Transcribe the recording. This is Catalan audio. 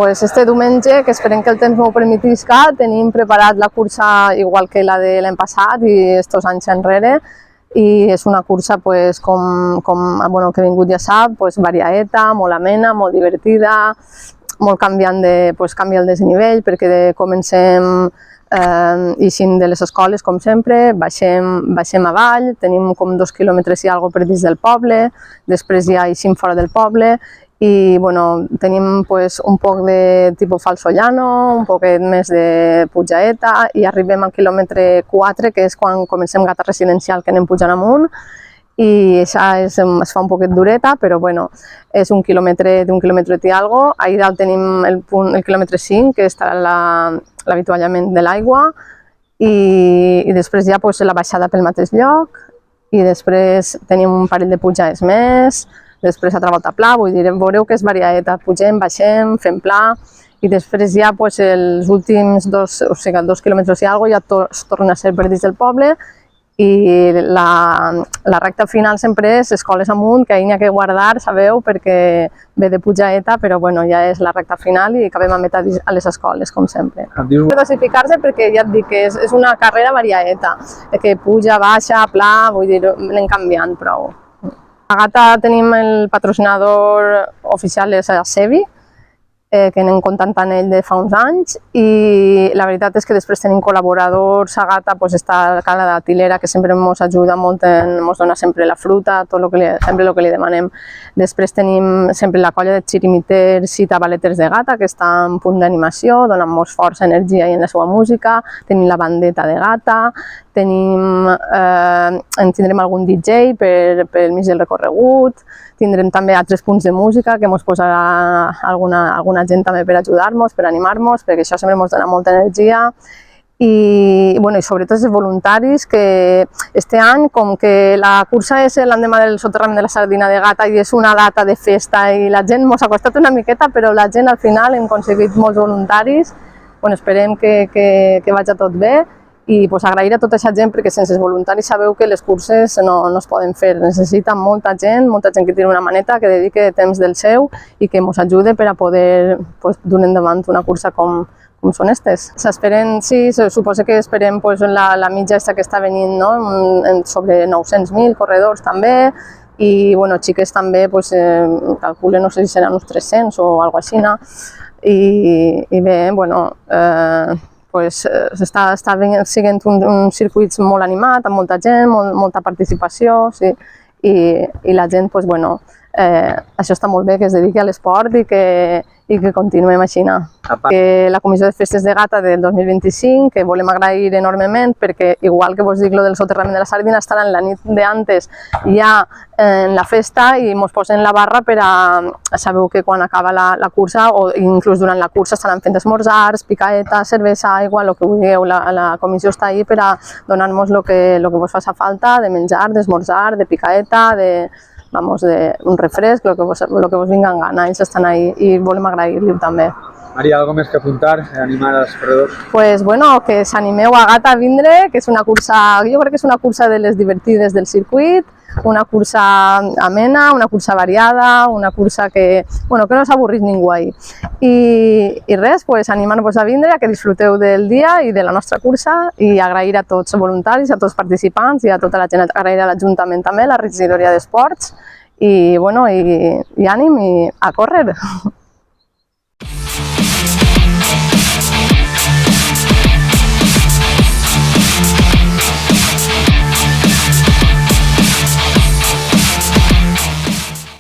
pues este diumenge, que esperem que el temps m'ho permetisca, tenim preparat la cursa igual que la de l'any passat i estos anys enrere, i és una cursa pues, bueno, que vingut ja sap, pues, variadeta, molt amena, molt divertida, molt canviant de, pues, canvia el desnivell perquè comencem ixint de les escoles com sempre, baixem avall, tenim com 2 quilòmetres i alguna per dins del poble, després ja ixim fora del poble i bueno, tenim pues, un poc de tipus falso llano, un poquet més de pujaeta i arribem al quilòmetre 4, que és quan comencem gata residencial que anem pujant amunt, i això es fa un poquet dureta, però bueno, és un quilòmetre i algo. Ahí dalt tenim el quilòmetre 5, que està l'avituallament de l'aigua, i després ja pues, la baixada pel mateix lloc, i després tenim un parell de pujades més, després altra volta pla, vull dir, veureu que és variadeta, pugem, baixem, fem pla, i després ja pues, els últims 2 quilòmetres i algo ja torna a ser per dins del poble, i la recta final sempre és escoles amunt, que ahir n'hi ha que guardar, sabeu, perquè ve de pujaeta, però bueno, ja és la recta final i acabem a meta a les escoles, com sempre. Per dosificar-se, perquè ja et dic que és una carrera variadeta, que puja, baixa, pla, vull dir, anem canviant prou. A Gata tenim el patrocinador oficial, és a Sevi, que anem comptant amb ell de fa uns anys, i la veritat és que després tenim col·laboradors. A Gata està la datilera, que sempre ens ajuda molt, ens dona sempre la fruta, sempre el que li demanem. Després tenim sempre la colla de xirimíters i tabaleters de Gata, que està en punt d'animació, donant-nos força, energia i en la seva música. Tenim la bandeta de Gata, tindrem algun DJ pel mig del recorregut, tindrem també altres punts de música que ens posarà alguna gent també per ajudar-nos, per animar-nos, perquè això sempre ens dona molta energia. I sobretot els voluntaris, que este any, com que la cursa és l'endemà del soterrament de la Sardina de Gata i és una data de festa i la gent ens ha costat una miqueta, però la gent al final hem aconseguit molts voluntaris. Esperem que vagi tot bé. I agrair a tota aquesta gent, perquè sense els voluntaris sabeu que les curses no es poden fer. Necessiten molta gent que tiri una maneta, que dediqui temps del seu i que ens ajude per a poder dur endavant una cursa com són aquestes. S'esperen, sí, suposo que esperem la mitja que està venint sobre 900.000 corredors també, i xiques també, calculen, no sé si seran uns 300 o alguna cosa així. I bé, està sent un circuit molt animat, amb molta gent, molta participació, i la gent, això està molt bé, que es dediqui a l'esport i que continuem així. La Comissió de Festes de Gata del 2025, que volem agrair enormement, perquè igual que vos dic del soterrament de la Sardina, estaran la nit d'antes ja en la festa i ens posen la barra per a... Sabeu que quan acaba la cursa, o inclús durant la cursa, estaran fent esmorzars, picaeta, cervesa, aigua, el que vulgueu. La comissió està ahí per a donar-nos el que vos faci falta, de menjar, d'esmorzar, de picaeta, un refresc, el que vos vinga en gana. Ells estan ahí i volem agrair-li també. Maria, ¿algo més que apuntar? Animar als corredors? Que s'animeu a Gata a vindre, que és una cursa, jo crec que és una cursa de les divertides del circuit, una cursa amena, una cursa variada, una cursa que no s'avorrís ningú ahí. I res, animar-vos a vindre, a que disfruteu del dia i de la nostra cursa, i agrair a tots els voluntaris, a tots els participants i a tota la gent, agrair a l'Ajuntament també, la regidoria d'Esports, i ànim i a córrer!